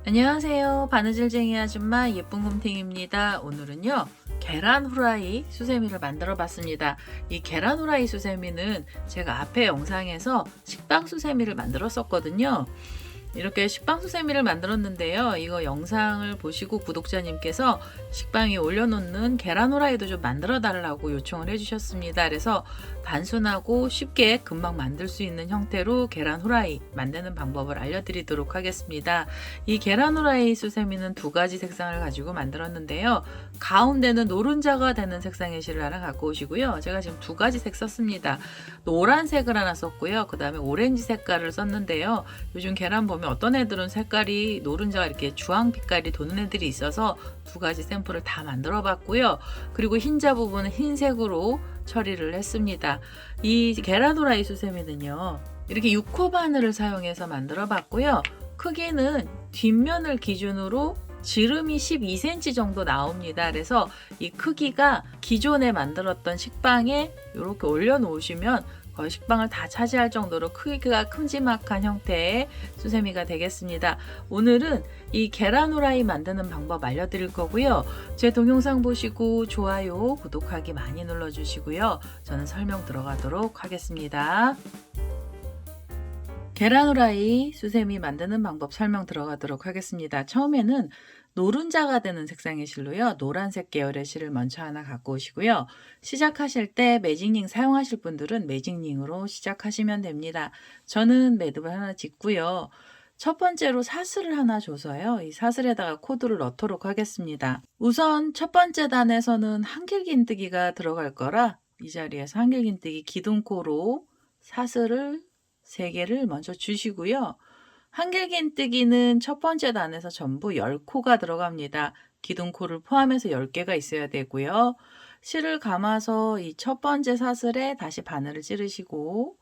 안녕하세요. 바느질쟁이 아줌마 예쁜 곰탱입니다. 오늘은요, 계란 후라이 수세미를 만들어 봤습니다. 이 계란 후라이 수세미는 제가 앞에 영상에서 식빵 수세미를 만들었었거든요. 이렇게 식빵 수세미를 만들었는데요. 이거 영상을 보시고 구독자님께서 식빵 위에 올려놓는 계란 후라이도 좀 만들어 달라고 요청을 해주셨습니다. 그래서 단순하고 쉽게 금방 만들 수 있는 형태로 계란 후라이 만드는 방법을 알려드리도록 하겠습니다. 이 계란 후라이 수세미는 두 가지 색상을 가지고 만들었는데요. 가운데는 노른자가 되는 색상의 실을 하나 갖고 오시고요. 제가 지금 두 가지 색 썼습니다. 노란색을 하나 썼고요. 그 다음에 오렌지 색깔을 썼는데요. 요즘 계란 보면 어떤 애들은 색깔이 노른자가 이렇게 주황 빛깔이 도는 애들이 있어서 두 가지 샘플을 다 만들어 봤고요. 그리고 흰자 부분은 흰색으로 처리를 했습니다. 이 계란 후라이 수세미는요, 이렇게 6호 바늘을 사용해서 만들어 봤고요. 크기는 뒷면을 기준으로 지름이 12cm 정도 나옵니다. 그래서 이 크기가 기존에 만들었던 식빵에 이렇게 올려 놓으시면 거의 식빵을 다 차지할 정도로 크기가 큼지막한 형태의 수세미가 되겠습니다. 오늘은 이 계란 후라이 만드는 방법 알려드릴 거고요. 제 동영상 보시고 좋아요, 구독하기 많이 눌러주시고요. 저는 설명 들어가도록 하겠습니다. 계란 후라이 수세미 만드는 방법 설명 들어가도록 하겠습니다. 처음에는 노른자가 되는 색상의 실로요. 노란색 계열의 실을 먼저 하나 갖고 오시고요. 시작하실 때 매직링 사용하실 분들은 매직링으로 시작하시면 됩니다. 저는 매듭을 하나 짓고요. 첫 번째로 사슬을 하나 줘서요. 이 사슬에다가 코드를 넣도록 하겠습니다. 우선 첫 번째 단에서는 한길긴뜨기가 들어갈 거라 이 자리에서 한길긴뜨기 기둥코로 사슬을 3개를 먼저 주시고요. 한길긴뜨기는 첫 번째 단에서 전부 10코가 들어갑니다. 기둥코를 포함해서 10개가 있어야 되고요. 실을 감아서 이 첫 번째 사슬에 다시 바늘을 찌르시고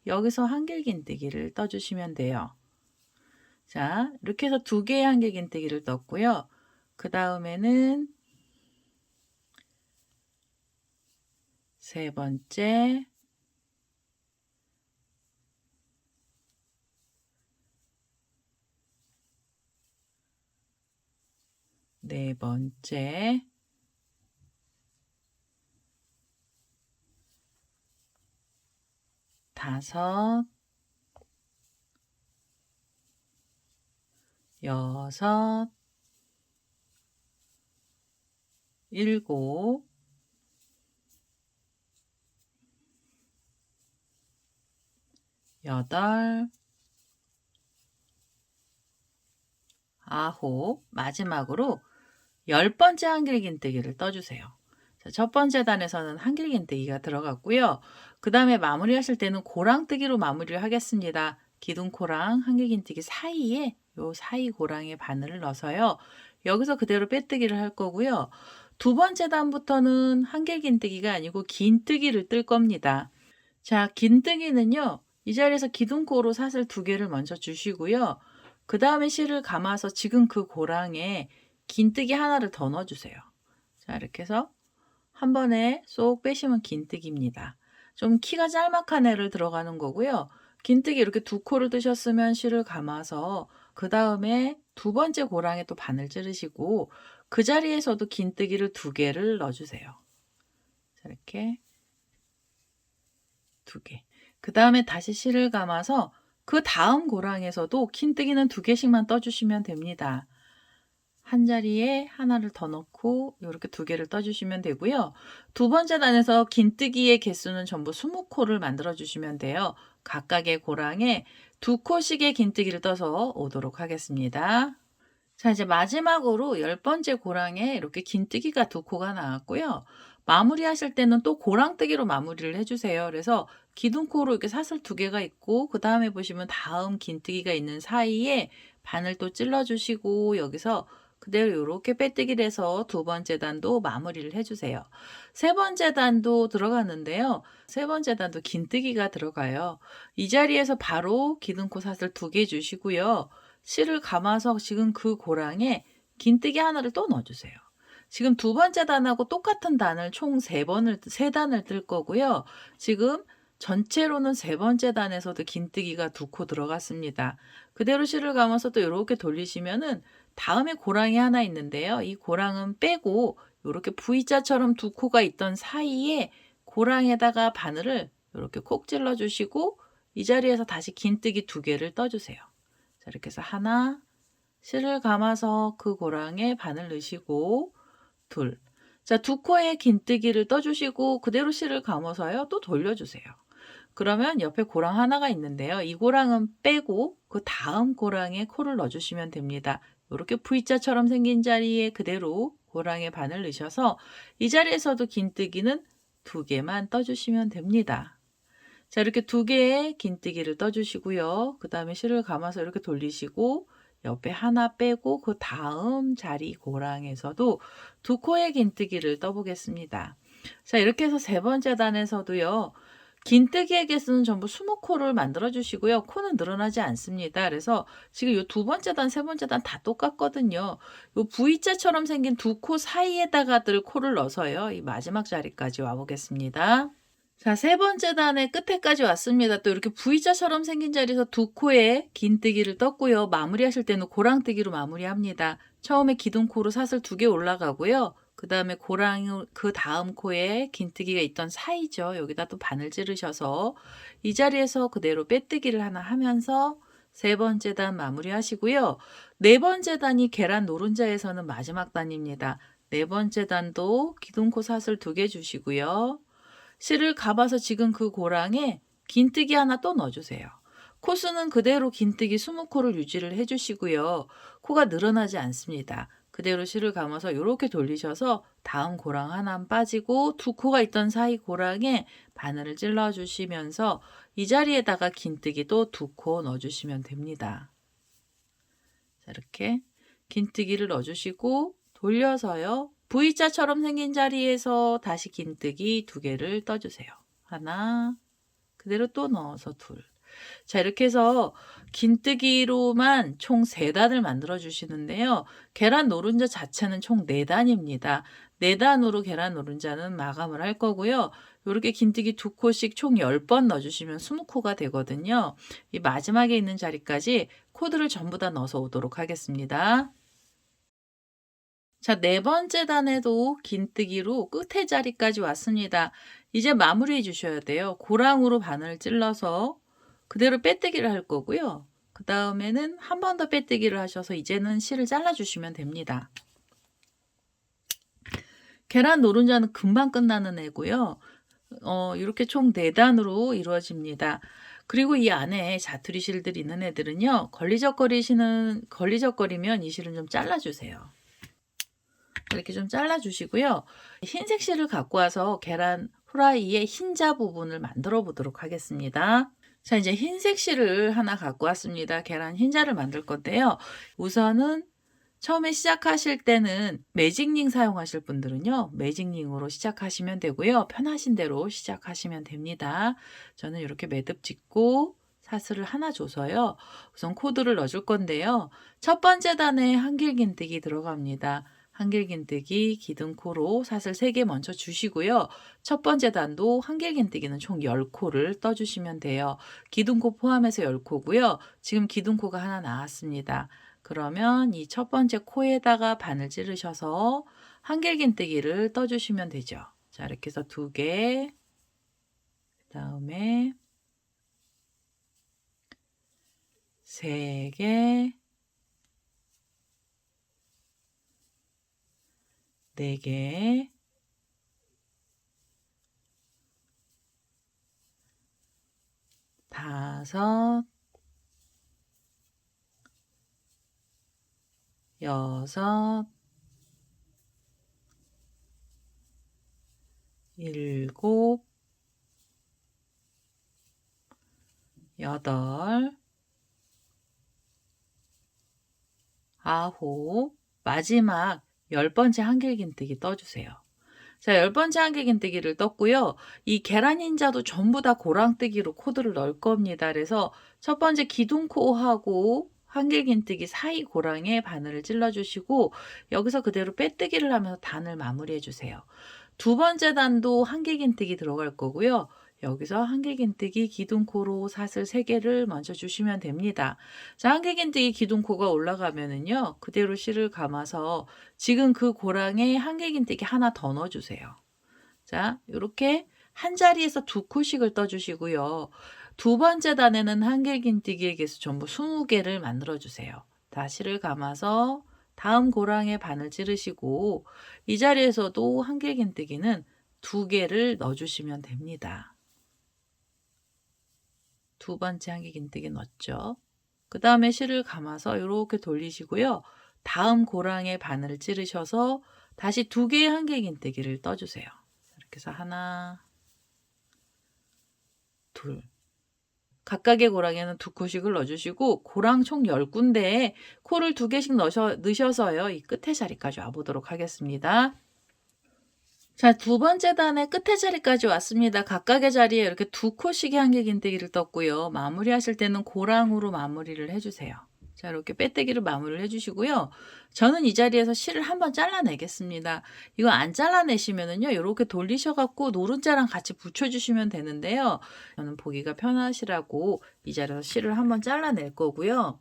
여기서 한길긴뜨기를 떠주시면 돼요. 자, 이렇게 해서 2개의 한길긴뜨기를 떴고요. 그 다음에는 세 번째, 네 번째, 다섯, 여섯, 일곱, 여덟, 아홉, 마지막으로 10번째 한길긴뜨기를 떠주세요. 자, 첫 번째 단에서는 한길긴뜨기가 들어갔고요. 그 다음에 마무리하실 때는 고랑뜨기로 마무리를 하겠습니다. 기둥코랑 한길긴뜨기 사이에 요 사이 고랑에 바늘을 넣어서요. 여기서 그대로 빼뜨기를 할 거고요. 두 번째 단부터는 한길긴뜨기가 아니고 긴뜨기를 뜰 겁니다. 자, 긴뜨기는요. 이 자리에서 기둥코로 사슬 2개를 먼저 주시고요. 그 다음에 실을 감아서 지금 그 고랑에 긴뜨기 하나를 더 넣어주세요. 자, 이렇게 해서 한 번에 쏙 빼시면 긴뜨기입니다. 좀 키가 짤막한 애를 들어가는 거고요. 긴뜨기 이렇게 2코를 뜨셨으면 실을 감아서 그 다음에 두 번째 고랑에 또 바늘 찌르시고 그 자리에서도 긴뜨기를 2개를 넣어주세요. 자, 이렇게 2개. 그 다음에 다시 실을 감아서 그 다음 고랑에서도 긴뜨기는 2개씩만 떠주시면 됩니다. 한 자리에 하나를 더 넣고 이렇게 2개를 떠주시면 되고요. 두 번째 단에서 긴뜨기의 개수는 전부 20코를 만들어 주시면 돼요. 각각의 고랑에 2코씩의 긴뜨기를 떠서 오도록 하겠습니다. 자, 이제 마지막으로 10번째 고랑에 이렇게 긴뜨기가 2코가 나왔고요. 마무리하실 때는 또 고랑뜨기로 마무리를 해주세요. 그래서 기둥코로 이렇게 사슬 2개가 있고 그 다음에 보시면 다음 긴뜨기가 있는 사이에 바늘 또 찔러주시고 여기서 그대로 이렇게 빼뜨기를 해서 두 번째 단도 마무리를 해주세요. 세 번째 단도 들어가는데요. 세 번째 단도 긴뜨기가 들어가요. 이 자리에서 바로 기둥코 사슬 2개 주시고요. 실을 감아서 지금 그 고랑에 긴뜨기 하나를 또 넣어주세요. 지금 두 번째 단하고 똑같은 단을 총 3단을 뜰 거고요. 지금 전체로는 세 번째 단에서도 긴뜨기가 두 코 들어갔습니다. 그대로 실을 감아서 또 이렇게 돌리시면은 다음에 고랑이 하나 있는데요. 이 고랑은 빼고 이렇게 V자처럼 두 코가 있던 사이에 고랑에다가 바늘을 이렇게 콕 찔러 주시고 이 자리에서 다시 긴뜨기 두 개를 떠주세요. 자, 이렇게 해서 하나, 실을 감아서 그 고랑에 바늘 넣으시고 둘. 자, 두 코에 긴뜨기를 떠주시고 그대로 실을 감아서요. 또 돌려주세요. 그러면 옆에 고랑 하나가 있는데요. 이 고랑은 빼고 그 다음 고랑에 코를 넣어주시면 됩니다. 이렇게 V자처럼 생긴 자리에 그대로 고랑에 바늘 넣으셔서 이 자리에서도 긴뜨기는 두 개만 떠주시면 됩니다. 자, 이렇게 두 개의 긴뜨기를 떠주시고요. 그 다음에 실을 감아서 이렇게 돌리시고 옆에 하나 빼고 그 다음 자리 고랑에서도 두 코의 긴뜨기를 떠보겠습니다. 자, 이렇게 해서 세 번째 단에서도요. 긴뜨기의 개수는 전부 20코를 만들어 주시고요. 코는 늘어나지 않습니다. 그래서 지금 이 두 번째 단, 세 번째 단 다 똑같거든요. 이 V자처럼 생긴 두 코 사이에다가들 코를 넣어서요. 이 마지막 자리까지 와보겠습니다. 자, 세 번째 단의 끝에까지 왔습니다. 또 이렇게 V자처럼 생긴 자리에서 두 코에 긴뜨기를 떴고요. 마무리하실 때는 고랑뜨기로 마무리합니다. 처음에 기둥코로 사슬 두 개 올라가고요. 그 다음에 고랑, 그 다음 코에 긴뜨기가 있던 사이죠. 여기다 또 바늘 찌르셔서 이 자리에서 그대로 빼뜨기를 하나 하면서 세 번째 단 마무리 하시고요. 네 번째 단이 계란 노른자에서는 마지막 단입니다. 네 번째 단도 기둥코 사슬 두 개 주시고요. 실을 감아서 지금 그 고랑에 긴뜨기 하나 또 넣어주세요. 코수는 그대로 긴뜨기 20코를 유지를 해주시고요. 코가 늘어나지 않습니다. 그대로 실을 감아서 이렇게 돌리셔서 다음 고랑 하나 빠지고 두 코가 있던 사이 고랑에 바늘을 찔러 주시면서 이 자리에다가 긴뜨기 또 두 코 넣어주시면 됩니다. 자, 이렇게 긴뜨기를 넣어주시고 돌려서요. V자처럼 생긴 자리에서 다시 긴뜨기 두 개를 떠주세요. 하나, 그대로 또 넣어서 둘. 자, 이렇게 해서 긴뜨기로만 총 3단을 만들어 주시는데요. 계란 노른자 자체는 총 4단입니다. 4단으로 계란 노른자는 마감을 할 거고요. 이렇게 긴뜨기 두 코씩 총 10번 넣어주시면 20코가 되거든요. 이 마지막에 있는 자리까지 코드를 전부 다 넣어서 오도록 하겠습니다. 자, 네 번째 단에도 긴뜨기로 끝에 자리까지 왔습니다. 이제 마무리해 주셔야 돼요. 고랑으로 바늘을 찔러서 그대로 빼뜨기를 할 거고요. 그 다음에는 한 번 더 빼뜨기를 하셔서 이제는 실을 잘라주시면 됩니다. 계란 노른자는 금방 끝나는 애고요. 이렇게 총 4단으로 이루어집니다. 그리고 이 안에 자투리 실들이 있는 애들은요. 걸리적거리면 이 실은 좀 잘라주세요. 이렇게 좀 잘라주시고요. 흰색 실을 갖고 와서 계란 후라이의 흰자 부분을 만들어 보도록 하겠습니다. 자, 이제 흰색 실을 하나 갖고 왔습니다. 계란 흰자를 만들 건데요. 우선은 처음에 시작하실 때는 매직링 사용하실 분들은요. 매직링으로 시작하시면 되고요. 편하신 대로 시작하시면 됩니다. 저는 이렇게 매듭 짓고 사슬을 하나 줘서요. 우선 코드를 넣어줄 건데요. 첫 번째 단에 한길긴뜨기 들어갑니다. 한길긴뜨기 기둥코로 사슬 3개 먼저 주시고요. 첫 번째 단도 한길긴뜨기는 총 10코를 떠주시면 돼요. 기둥코 포함해서 10코고요. 지금 기둥코가 하나 나왔습니다. 그러면 이 첫 번째 코에다가 바늘 찌르셔서 한길긴뜨기를 떠주시면 되죠. 자, 이렇게 해서 2개, 그 다음에 3개, 4개, 5, 6, 7, 8, 9, 마지막 10번째 한길긴뜨기 떠주세요. 자, 10번째 한길긴뜨기를 떴고요. 이 계란 흰자도 전부 다 고랑뜨기로 코드를 넣을 겁니다. 그래서 첫 번째 기둥코하고 한길긴뜨기 사이 고랑에 바늘을 찔러주시고 여기서 그대로 빼뜨기를 하면서 단을 마무리해 주세요. 두 번째 단도 한길긴뜨기 들어갈 거고요. 여기서 한길긴뜨기 기둥코로 사슬 3개를 먼저 주시면 됩니다. 자, 한길긴뜨기 기둥코가 올라가면은요, 그대로 실을 감아서 지금 그 고랑에 한길긴뜨기 하나 더 넣어주세요. 자, 이렇게 한 자리에서 2코씩을 떠주시고요. 두 번째 단에는 한길긴뜨기의 개수 전부 20개를 만들어주세요. 다 실을 감아서 다음 고랑에 바늘 찌르시고 이 자리에서도 한길긴뜨기는 2개를 넣어주시면 됩니다. 두 번째 한길긴뜨기 넣었죠. 그 다음에 실을 감아서 이렇게 돌리시고요. 다음 고랑에 바늘을 찌르셔서 다시 2개의 한길긴뜨기를 떠주세요. 이렇게 해서 하나, 둘. 각각의 고랑에는 2코씩을 넣어주시고 고랑 총 10군데에 코를 2개씩 넣으셔서요. 이 끝에 자리까지 와보도록 하겠습니다. 자, 두 번째 단의 끝에 자리까지 왔습니다. 각각의 자리에 이렇게 2코씩의 한길긴뜨기를 떴고요. 마무리하실 때는 고랑으로 마무리를 해주세요. 자, 이렇게 빼뜨기로 마무리를 해주시고요. 저는 이 자리에서 실을 한번 잘라내겠습니다. 이거 안 잘라내시면은요, 이렇게 돌리셔갖고 노른자랑 같이 붙여주시면 되는데요. 저는 보기가 편하시라고 이 자리에서 실을 한번 잘라낼 거고요.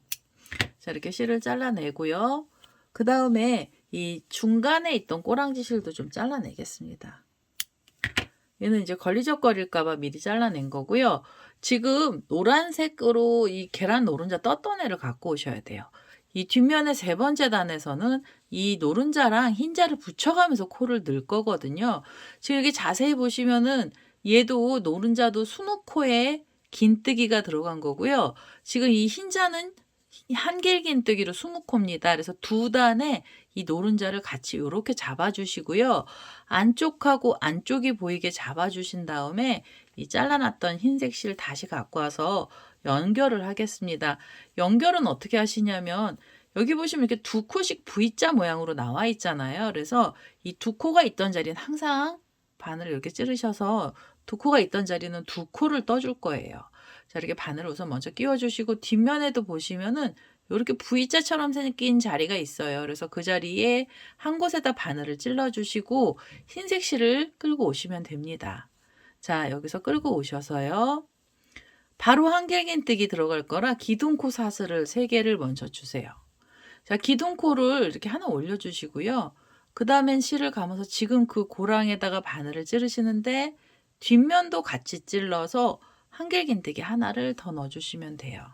자, 이렇게 실을 잘라내고요. 그 다음에 이 중간에 있던 꼬랑지 실도 좀 잘라내겠습니다. 얘는 이제 걸리적거릴까봐 미리 잘라낸 거고요. 지금 노란색으로 이 계란 노른자 떴던 애를 갖고 오셔야 돼요. 이 뒷면의 3번째 단에서는 이 노른자랑 흰자를 붙여가면서 코를 넣을 거거든요. 지금 여기 자세히 보시면은 얘도 노른자도 수놓코에 긴뜨기가 들어간 거고요. 지금 이 흰자는 한길긴뜨기로 20코입니다. 그래서 두 단에 이 노른자를 같이 이렇게 잡아주시고요. 안쪽하고 안쪽이 보이게 잡아주신 다음에 이 잘라놨던 흰색 실 다시 갖고 와서 연결을 하겠습니다. 연결은 어떻게 하시냐면 여기 보시면 이렇게 2코씩 V자 모양으로 나와 있잖아요. 그래서 이 2코가 있던 자리는 항상 바늘을 이렇게 찌르셔서 2코가 있던 자리는 2코를 떠줄 거예요. 자, 이렇게 바늘을 우선 먼저 끼워주시고 뒷면에도 보시면은 이렇게 V자처럼 생긴 자리가 있어요. 그래서 그 자리에 한 곳에다 바늘을 찔러주시고 흰색 실을 끌고 오시면 됩니다. 자, 여기서 끌고 오셔서요. 바로 한길긴뜨기 들어갈 거라 기둥코 사슬을 3개를 먼저 주세요. 자, 기둥코를 이렇게 하나 올려주시고요. 그 다음엔 실을 감아서 지금 그 고랑에다가 바늘을 찌르시는데 뒷면도 같이 찔러서 한길긴뜨기 하나를 더 넣어주시면 돼요.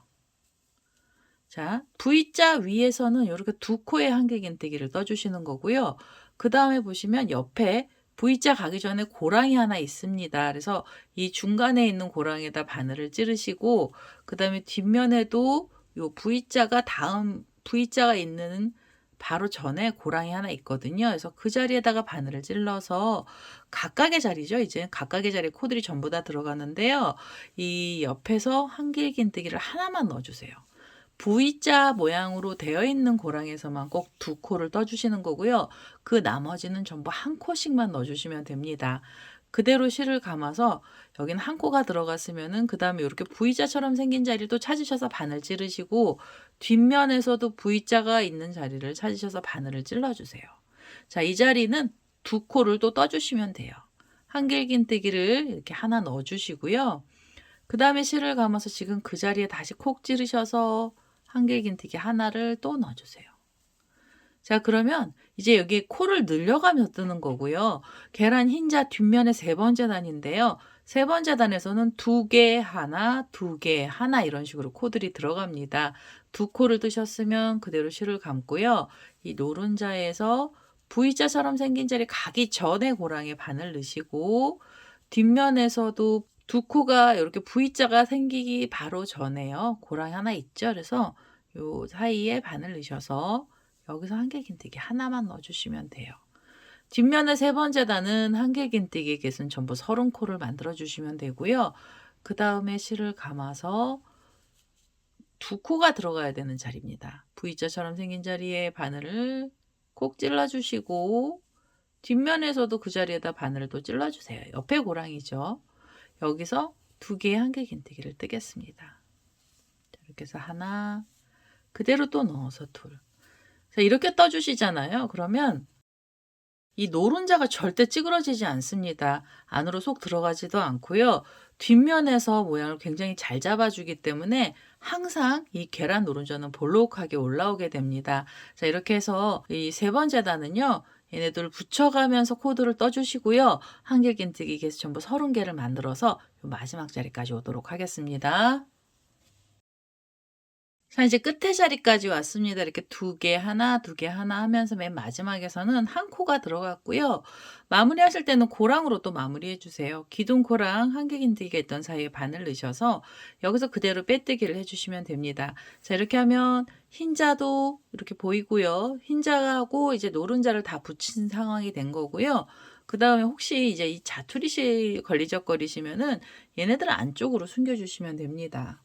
자, V자 위에서는 이렇게 2코의 한길긴뜨기를 떠주시는 거고요. 그 다음에 보시면 옆에 V자 가기 전에 고랑이 하나 있습니다. 그래서 이 중간에 있는 고랑에다 바늘을 찌르시고 그 다음에 뒷면에도 요 V자가 다음 V자가 있는 바로 전에 고랑이 하나 있거든요. 그래서 그 자리에다가 바늘을 찔러서 각각의 자리죠. 이제 각각의 자리에 코들이 전부 다 들어가는데요. 이 옆에서 한길긴뜨기를 하나만 넣어주세요. V자 모양으로 되어 있는 고랑에서만 꼭 2코를 떠주시는 거고요. 그 나머지는 전부 1코씩만 넣어주시면 됩니다. 그대로 실을 감아서 여기는 1코가 들어갔으면은 그 다음에 이렇게 V자처럼 생긴 자리도 찾으셔서 바늘 찌르시고 뒷면에서도 V자가 있는 자리를 찾으셔서 바늘을 찔러주세요. 자, 이 자리는 2코를 또 떠주시면 돼요. 한길긴뜨기를 이렇게 하나 넣어주시고요. 그 다음에 실을 감아서 지금 그 자리에 다시 콕 찌르셔서 한길긴뜨기 하나를 또 넣어주세요. 자, 그러면 이제 여기 코를 늘려가면서 뜨는 거고요. 계란 흰자 뒷면의 3번째 단인데요. 3번째 단에서는 2개 하나, 2개 하나 이런 식으로 코들이 들어갑니다. 2코를 뜨셨으면 그대로 실을 감고요. 이 노른자에서 V자처럼 생긴 자리 가기 전에 고랑에 바늘 넣으시고 뒷면에서도 2코가 이렇게 V자가 생기기 바로 전에요. 고랑이 하나 있죠. 그래서 요 사이에 바늘 넣으셔서 여기서 한길긴뜨기 하나만 넣어주시면 돼요. 뒷면의 3번째 단은 한길긴뜨기 개수는 전부 30코를 만들어 주시면 되고요. 그 다음에 실을 감아서 2코가 들어가야 되는 자리입니다. V자처럼 생긴 자리에 바늘을 콕 찔러주시고 뒷면에서도 그 자리에다 바늘을 또 찔러주세요. 옆에 고랑이죠. 여기서 2개의 한길긴뜨기를 뜨겠습니다. 이렇게 해서 하나, 그대로 또 넣어서 둘. 자, 이렇게 떠주시잖아요. 그러면 이 노른자가 절대 찌그러지지 않습니다. 안으로 쏙 들어가지도 않고요. 뒷면에서 모양을 굉장히 잘 잡아주기 때문에 항상 이 계란 노른자는 볼록하게 올라오게 됩니다. 자, 이렇게 해서 이 세 번째 단은요. 얘네들을 붙여가면서 코드를 떠주시고요. 한길긴뜨기 개수 전부 30개를 만들어서 마지막 자리까지 오도록 하겠습니다. 자, 이제 끝에 자리까지 왔습니다. 이렇게 2개 하나, 2개 하나 하면서 맨 마지막에서는 한 코가 들어갔고요. 마무리하실 때는 고랑으로 또 마무리해 주세요. 기둥 코랑 한길긴뜨기가 있던 사이에 바늘 넣으셔서 여기서 그대로 빼뜨기를 해주시면 됩니다. 자, 이렇게 하면 흰자도 이렇게 보이고요. 흰자하고 이제 노른자를 다 붙인 상황이 된 거고요. 그 다음에 혹시 이제 이 자투리실 걸리적거리시면은 얘네들 안쪽으로 숨겨주시면 됩니다.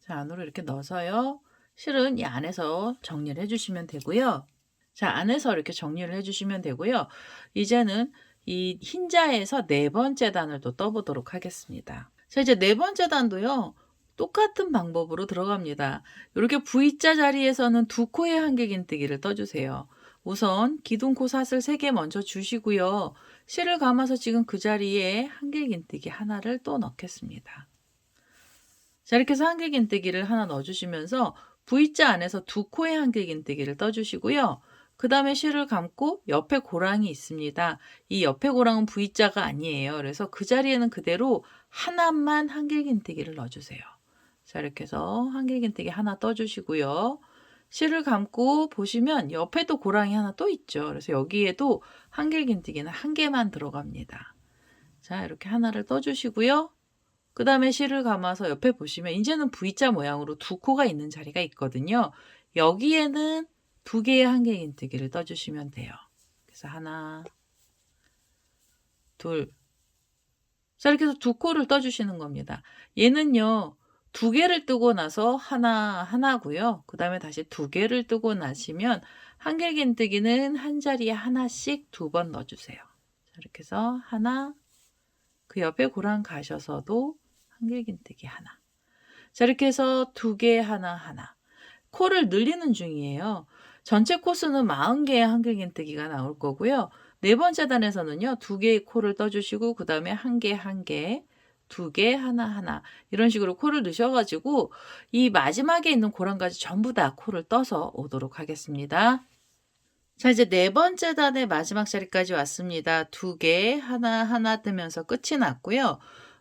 자, 안으로 이렇게 넣어서요. 실은 이 안에서 정리를 해주시면 되고요. 자, 안에서 이렇게 정리를 해주시면 되고요. 이제는 이 흰자에서 네 번째 단을 또 떠보도록 하겠습니다. 자, 이제 네 번째 단도요. 똑같은 방법으로 들어갑니다. 이렇게 V자 자리에서는 2코의 한길긴뜨기를 떠주세요. 우선 기둥코 사슬 3개 먼저 주시고요. 실을 감아서 지금 그 자리에 한길긴뜨기 하나를 또 넣겠습니다. 자, 이렇게 해서 한길긴뜨기를 하나 넣어주시면서 V자 안에서 2코의 한길긴뜨기를 떠주시고요. 그 다음에 실을 감고 옆에 고랑이 있습니다. 이 옆에 고랑은 V자가 아니에요. 그래서 그 자리에는 그대로 하나만 한길긴뜨기를 넣어주세요. 자, 이렇게 해서 한길긴뜨기 하나 떠주시고요. 실을 감고 보시면 옆에도 고랑이 하나 또 있죠. 그래서 여기에도 한길긴뜨기는 한 개만 들어갑니다. 자, 이렇게 하나를 떠주시고요. 그 다음에 실을 감아서 옆에 보시면 이제는 V자 모양으로 2코가 있는 자리가 있거든요. 여기에는 2개의 한길긴뜨기를 떠주시면 돼요. 그래서 하나, 둘. 자, 이렇게 해서 2코를 떠주시는 겁니다. 얘는요. 2개를 뜨고 나서 하나고요. 그 다음에 다시 2개를 뜨고 나시면 한길긴뜨기는 한 자리에 하나씩 2번 넣어주세요. 자, 이렇게 해서 하나, 그 옆에 고랑 가셔서도 한길긴뜨기 하나. 자, 이렇게 해서 2개 하나. 코를 늘리는 중이에요. 전체 코수는 40개의 한길긴뜨기가 나올 거고요. 네 번째 단에서는요. 2개의 코를 떠주시고 그 다음에 1개, 2개 하나. 이런 식으로 코를 넣으셔가지고 이 마지막에 있는 고랑까지 전부 다 코를 떠서 오도록 하겠습니다. 자, 이제 네 번째 단의 마지막 자리까지 왔습니다. 2개 하나 뜨면서 끝이 났고요.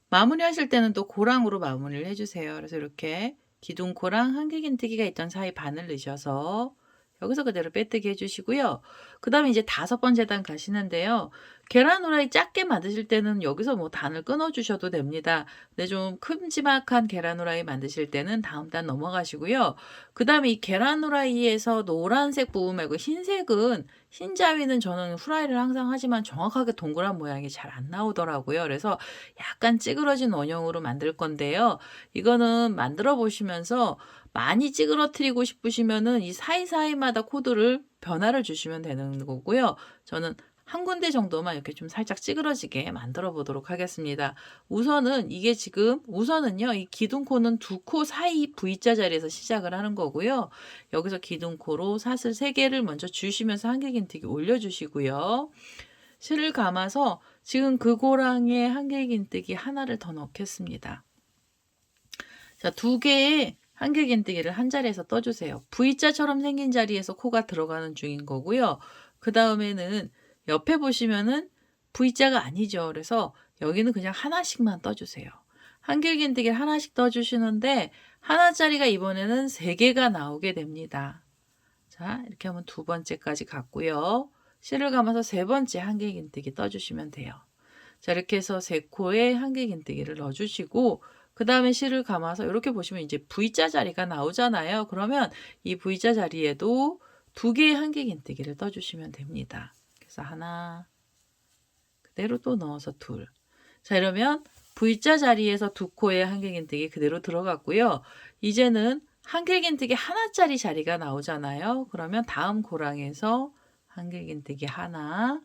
마무리하실 때는 또 고랑으로 마무리를 해주세요. 그래서 이렇게 기둥코랑 한길긴뜨기가 있던 사이 바늘 넣으셔서 여기서 그대로 빼뜨기 해주시고요. 그 다음에 이제 5번째 단 가시는데요. 계란 후라이 작게 만드실 때는 여기서 뭐 단을 끊어주셔도 됩니다. 근데 좀 큼지막한 계란 후라이 만드실 때는 다음 단 넘어가시고요. 그 다음에 이 계란 후라이에서 노란색 부분 말고 흰색은 흰자위는 저는 후라이를 항상 하지만 정확하게 동그란 모양이 잘 안 나오더라고요. 그래서 약간 찌그러진 원형으로 만들 건데요. 이거는 만들어 보시면서 많이 찌그러뜨리고 싶으시면은 이 사이사이마다 코드를 변화를 주시면 되는 거고요. 저는 한 군데 정도만 이렇게 좀 살짝 찌그러지게 만들어 보도록 하겠습니다. 우선은요, 이 기둥코는 2코 사이 V자 자리에서 시작을 하는 거고요. 여기서 기둥코로 사슬 3개를 먼저 주시면서 한길긴뜨기 올려주시고요. 실을 감아서 지금 그 고랑에 한길긴뜨기 하나를 더 넣겠습니다. 자, 2개의 한길긴뜨기를 한 자리에서 떠주세요. V자처럼 생긴 자리에서 코가 들어가는 중인 거고요. 그 다음에는 옆에 보시면은 V자가 아니죠. 그래서 여기는 그냥 하나씩만 떠주세요. 한길긴뜨기를 하나씩 떠주시는데 하나짜리가 이번에는 3개가 나오게 됩니다. 자, 이렇게 하면 2번째까지 갔고요. 실을 감아서 3번째 한길긴뜨기 떠주시면 돼요. 자, 이렇게 해서 3코에 한길긴뜨기를 넣어주시고 그 다음에 실을 감아서 이렇게 보시면 이제 V자 자리가 나오잖아요. 그러면 이 V자 자리에도 2개의 한길긴뜨기를 떠주시면 됩니다. 그래서 하나, 그대로 또 넣어서 둘. 자, 이러면 V자 자리에서 2코의 한길긴뜨기 그대로 들어갔고요. 이제는 한길긴뜨기 하나짜리 자리가 나오잖아요. 그러면 다음 고랑에서 한길긴뜨기 하나,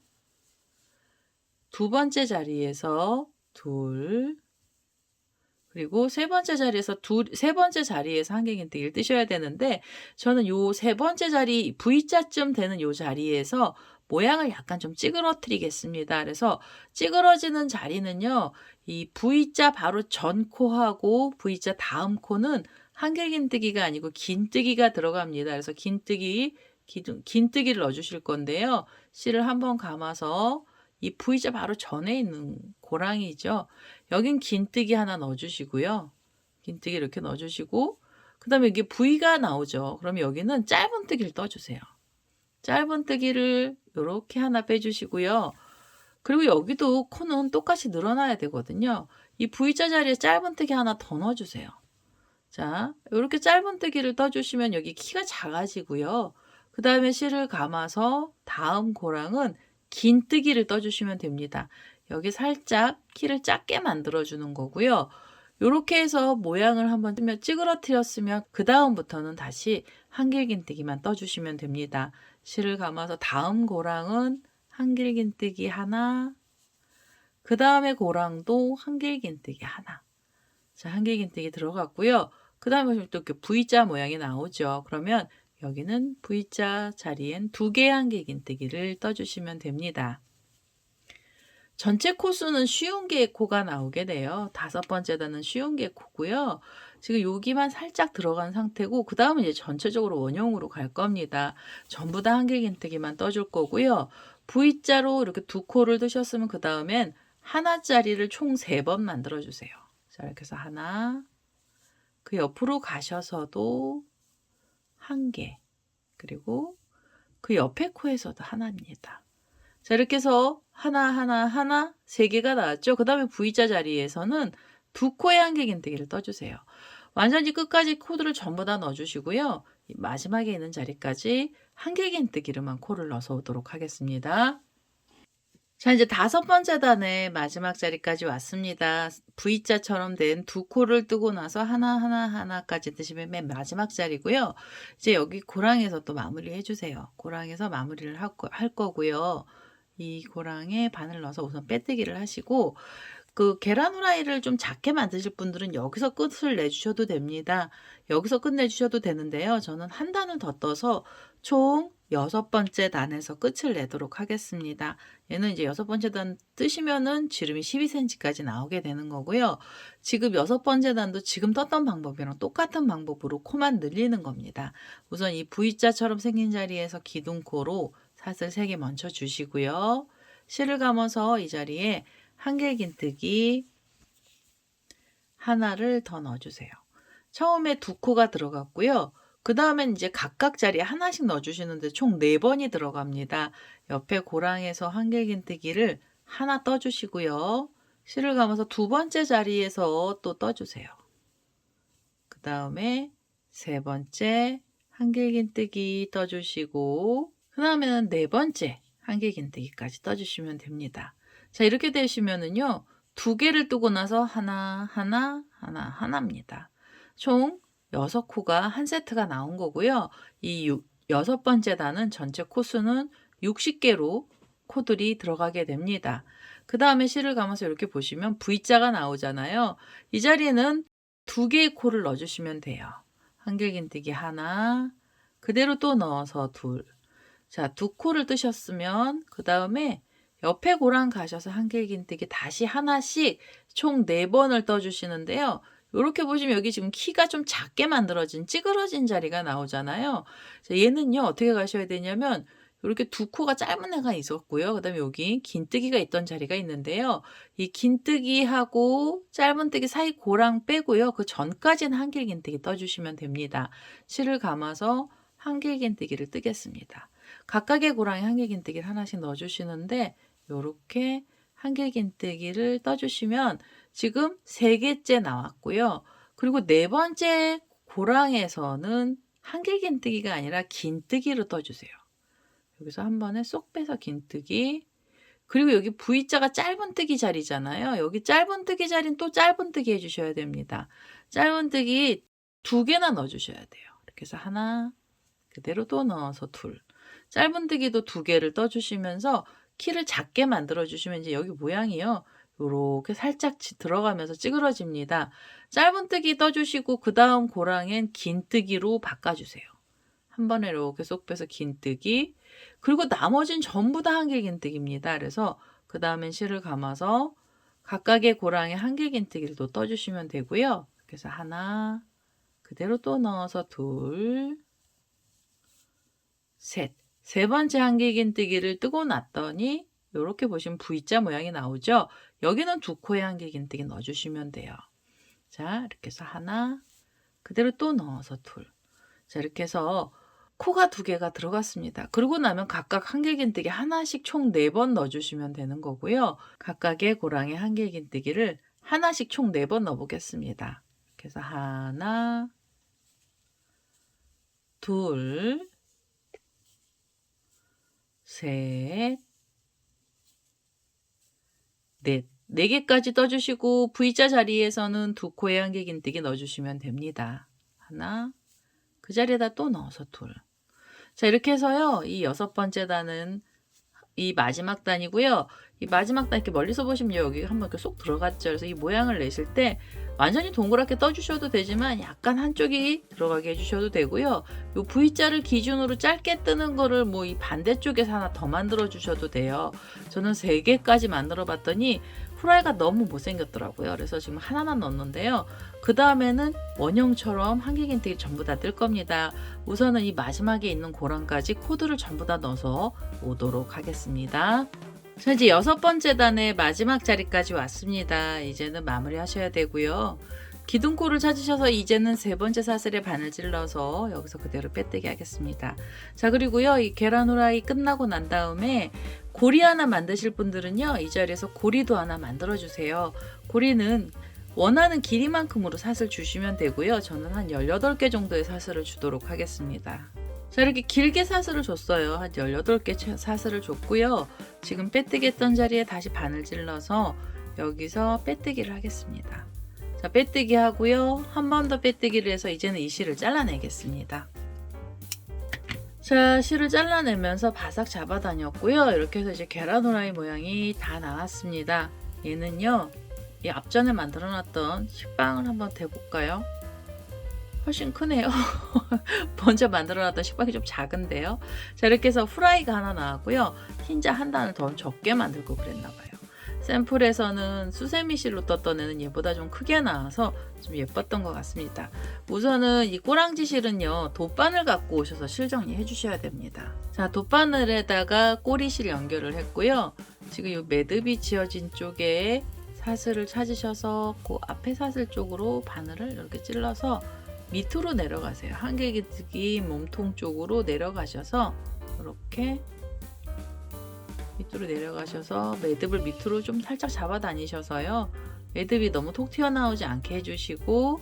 2번째 자리에서 둘, 그리고 세 번째 자리에서 세 번째 자리에서 한길긴뜨기를 뜨셔야 되는데 저는 요 세 번째 자리 V자쯤 되는 요 자리에서 모양을 약간 좀 찌그러뜨리겠습니다. 그래서 찌그러지는 자리는요. 이 V자 바로 전 코하고 V자 다음 코는 한길긴뜨기가 아니고 긴뜨기가 들어갑니다. 그래서 긴뜨기를 넣어 주실 건데요. 실을 한번 감아서 이 V자 바로 전에 있는 고랑이죠. 여긴 긴뜨기 하나 넣어 주시고요. 긴뜨기 이렇게 넣어 주시고 그다음에 이게 V가 나오죠. 그럼 여기는 짧은뜨기를 떠 주세요. 짧은뜨기를 요렇게 하나 빼 주시고요. 그리고 여기도 코는 똑같이 늘어나야 되거든요. 이 V자 자리에 짧은뜨기 하나 더 넣어 주세요. 자, 요렇게 짧은뜨기를 떠 주시면 여기 키가 작아지고요. 그다음에 실을 감아서 다음 고랑은 긴뜨기를 떠 주시면 됩니다. 여기 살짝 키를 작게 만들어 주는 거고요. 요렇게 해서 모양을 한번 찌그러뜨렸으면 그다음부터는 다시 한길긴뜨기만 떠 주시면 됩니다. 실을 감아서 다음 고랑은 한길긴뜨기 하나, 그다음에 고랑도 한길긴뜨기 하나. 자, 한길긴뜨기 들어갔고요. 그다음에 또 이렇게 V자 모양이 나오죠. 그러면 여기는 V자 자리엔 2개의 한길긴뜨기를 떠 주시면 됩니다. 전체 코수는 쉬운 개 코가 나오게 돼요. 5번째 단은 쉬운 개 코고요. 지금 여기만 살짝 들어간 상태고 그다음은 이제 전체적으로 원형으로 갈 겁니다. 전부 다 한길긴뜨기만 떠줄 거고요. V자로 이렇게 2코를 뜨셨으면 그다음엔 하나짜리를 총 3번 만들어 주세요. 자, 이렇게 해서 하나, 그 옆으로 가셔서도 1개, 그리고 그 옆에 코에서도 하나입니다. 자, 이렇게 해서 하나 3개가 나왔죠. 그 다음에 V자 자리에서는 2코의 한길긴뜨기를 떠주세요. 완전히 끝까지 코드를 전부 다 넣어주시고요. 마지막에 있는 자리까지 한길긴뜨기로만 코를 넣어서 오도록 하겠습니다. 자, 이제 5번째 단의 마지막 자리까지 왔습니다. V자처럼 된 2코를 뜨고 나서 하나까지 뜨시면 맨 마지막 자리고요. 이제 여기 고랑에서 또 마무리 해주세요. 고랑에서 마무리를 할 거고요. 이 고랑에 바늘 넣어서 우선 빼뜨기를 하시고 그 계란 후라이를 좀 작게 만드실 분들은 여기서 끝을 내주셔도 됩니다. 여기서 끝내주셔도 되는데요. 저는 한 단을 더 떠서 총 6번째 단에서 끝을 내도록 하겠습니다. 얘는 이제 6번째 단 뜨시면은 지름이 12cm까지 나오게 되는 거고요. 지금 6번째 단도 지금 떴던 방법이랑 똑같은 방법으로 코만 늘리는 겁니다. 우선 이 V자처럼 생긴 자리에서 기둥코로 사슬 3개 먼저 주시고요. 실을 감아서 이 자리에 한길긴뜨기 하나를 더 넣어주세요. 처음에 2코가 들어갔고요. 그 다음엔 이제 각각 자리에 하나씩 넣어주시는데 총 4번이 들어갑니다. 옆에 고랑에서 한길긴뜨기를 하나 떠주시고요. 실을 감아서 2번째 자리에서 또 떠주세요. 그 다음에 3번째 한길긴뜨기 떠주시고 그 다음에는 4번째 한길긴뜨기까지 떠주시면 됩니다. 자, 이렇게 되시면은요. 2개를 뜨고 나서 하나입니다. 총 6코가 한 세트가 나온 거고요. 이 6번째 단은 전체 코수는 60개로 코들이 들어가게 됩니다. 그 다음에 실을 감아서 이렇게 보시면 V자가 나오잖아요. 이 자리에는 2개의 코를 넣어주시면 돼요. 한길긴뜨기 하나, 그대로 또 넣어서 둘. 자, 2코를 뜨셨으면 그 다음에 옆에 고랑 가셔서 한길긴뜨기 다시 하나씩 총 4번을 떠주시는데요. 이렇게 보시면 여기 지금 키가 좀 작게 만들어진 찌그러진 자리가 나오잖아요. 자, 얘는요 어떻게 가셔야 되냐면 이렇게 2코가 짧은 애가 있었고요. 그 다음에 여기 긴뜨기가 있던 자리가 있는데요. 이 긴뜨기하고 짧은뜨기 사이 고랑 빼고요. 그 전까지는 한길긴뜨기 떠주시면 됩니다. 실을 감아서 한길긴뜨기를 뜨겠습니다. 각각의 고랑에 한길긴뜨기를 하나씩 넣어주시는데 요렇게 한길긴뜨기를 떠주시면 지금 3개째 나왔고요. 그리고 4번째 고랑에서는 한길긴뜨기가 아니라 긴뜨기로 떠주세요. 여기서 한 번에 쏙 빼서 긴뜨기. 그리고 여기 V자가 짧은뜨기 자리잖아요. 여기 짧은뜨기 자리는 또 짧은뜨기 해주셔야 됩니다. 짧은뜨기 2개나 넣어주셔야 돼요. 이렇게 해서 하나, 그대로 또 넣어서 둘. 짧은뜨기도 2개를 떠주시면서 키를 작게 만들어 주시면 이제 여기 모양이요. 요렇게 살짝 들어가면서 찌그러집니다. 짧은뜨기 떠주시고 그 다음 고랑엔 긴뜨기로 바꿔주세요. 한 번에 이렇게 쏙 빼서 긴뜨기, 그리고 나머진 전부 다 한길 긴뜨기입니다. 그래서 그 다음엔 실을 감아서 각각의 고랑에 한길 긴뜨기를 또 떠주시면 되고요. 그래서 하나, 그대로 또 넣어서 둘, 셋. 세 번째 한길 긴뜨기를 뜨고 놨더니 이렇게 보시면 V자 모양이 나오죠. 여기는 두 코의 한길 긴뜨기 넣어주시면 돼요. 자, 이렇게 해서 하나, 그대로 또 넣어서 둘. 자, 이렇게 해서 코가 두 개가 들어갔습니다. 그러고 나면 각각 한길 긴뜨기 하나씩 총 4번 넣어주시면 되는 거고요. 각각의 고랑에 한길 긴뜨기를 하나씩 총 4번 넣어보겠습니다. 그래서 하나, 둘, 셋, 넷. 4개까지 떠주시고 V자 자리에서는 두 코의 한길 긴뜨기 넣어주시면 됩니다. 하나, 그 자리에다 또 넣어서 둘. 자, 이렇게 해서요. 이 6번째 단은 이 마지막 단이고요. 이 마지막 단 이렇게 멀리서 보시면 여기 한번 이렇게 쏙 들어갔죠. 그래서 이 모양을 내실 때 완전히 동그랗게 떠주셔도 되지만 약간 한쪽이 들어가게 해주셔도 되고요. 이 V자를 기준으로 짧게 뜨는 거를 뭐 이 반대쪽에서 하나 더 만들어 주셔도 돼요. 저는 3개까지 만들어 봤더니 후라이가 너무 못생겼더라고요. 그래서 지금 하나만 넣었는데요. 그 다음에는 원형처럼 한길 긴뜨기 전부 다 뜰 겁니다. 우선은 이 마지막에 있는 고랑까지 코드를 전부 다 넣어서 오도록 하겠습니다. 자, 이제 6번째 단의 마지막 자리까지 왔습니다. 이제는 마무리 하셔야 되고요. 기둥코를 찾으셔서 이제는 3번째 사슬에 바늘 찔러서 여기서 그대로 빼뜨기 하겠습니다. 자, 그리고요, 이 계란 후라이 끝나고 난 다음에 고리 하나 만드실 분들은요, 이 자리에서 고리도 하나 만들어 주세요. 고리는 원하는 길이만큼으로 사슬 주시면 되고요. 저는 한 18개 정도의 사슬을 주도록 하겠습니다. 자, 이렇게 길게 사슬을 줬어요. 한 18개 사슬을 줬고요. 지금 빼뜨기 했던 자리에 다시 바늘 찔러서 여기서 빼뜨기를 하겠습니다. 자, 빼뜨기 하고요. 한 번 더 빼뜨기를 해서 이제는 이 실을 잘라내겠습니다. 자, 실을 잘라내면서 바싹 잡아 다녔고요. 이렇게 해서 이제 계란 후라이 모양이 다 나왔습니다. 얘는요, 이 앞전에 만들어 놨던 식빵을 한번 대볼까요? 훨씬 크네요. 먼저 만들어 놨던 식빵이 좀 작은데요. 자, 이렇게 해서 후라이가 하나 나왔고요. 흰자 한 단을 더 적게 만들고 그랬나 봐요. 샘플에서는 수세미 실로 떴던 애는 얘보다 좀 크게 나와서 좀 예뻤던 것 같습니다. 우선은 이 꼬랑지 실은요, 돗바늘 갖고 오셔서 실 정리해 주셔야 됩니다. 자, 돗바늘에다가 꼬리실 연결을 했고요. 지금 이 매듭이 지어진 쪽에 사슬을 찾으셔서 그 앞에 사슬 쪽으로 바늘을 이렇게 찔러서 밑으로 내려가세요. 한길 긴뜨기 몸통 쪽으로 내려가셔서 이렇게 밑으로 내려가셔서 매듭을 밑으로 좀 살짝 잡아 다니셔서요. 매듭이 너무 톡 튀어나오지 않게 해주시고,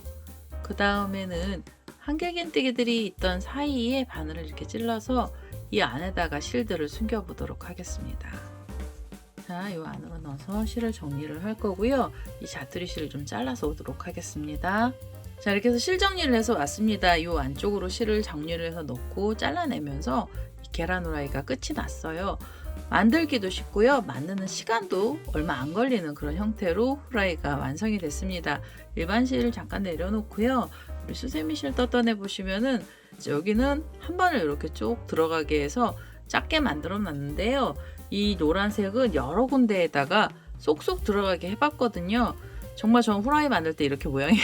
그 다음에는 한길 긴뜨기들이 있던 사이에 바늘을 이렇게 찔러서 이 안에다가 실들을 숨겨 보도록 하겠습니다. 자, 이 안으로 넣어서 실을 정리를 할 거고요. 이 자투리 실을 좀 잘라서 오도록 하겠습니다. 자, 이렇게 해서 실 정리를 해서 왔습니다. 이 안쪽으로 실을 정리를 해서 넣고 잘라내면서 이 계란 후라이가 끝이 났어요. 만들기도 쉽고요. 만드는 시간도 얼마 안 걸리는 그런 형태로 후라이가 완성이 됐습니다. 일반 실을 잠깐 내려놓고요. 우리 수세미 실 떴던 애 보시면은 여기는 한 번을 이렇게 쭉 들어가게 해서 작게 만들어 놨는데요. 이 노란색은 여러 군데에다가 쏙쏙 들어가게 해봤거든요. 정말 전 후라이 만들 때 이렇게 모양이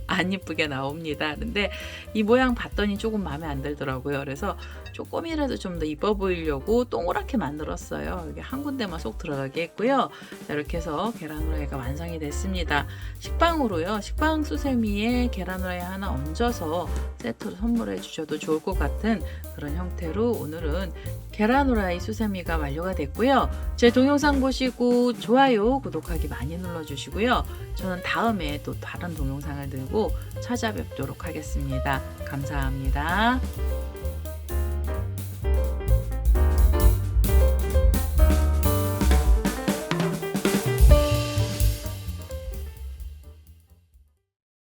안 이쁘게 나옵니다. 근데 이 모양 봤더니 조금 마음에 안 들더라고요. 그래서 조금이라도 좀 더 이뻐 보이려고 동그랗게 만들었어요. 이게 한 군데만 쏙 들어가게 했고요. 자, 이렇게 해서 계란 후라이가 완성이 됐습니다. 식빵으로요. 식빵 수세미에 계란 후라이 하나 얹어서 세트로 선물해 주셔도 좋을 것 같은 그런 형태로 오늘은 계란 후라이 수세미가 완료가 됐고요. 제 동영상 보시고 좋아요, 구독하기 많이 눌러주시고요. 저는 다음에 또 다른 동영상을 들고 찾아뵙도록 하겠습니다. 감사합니다.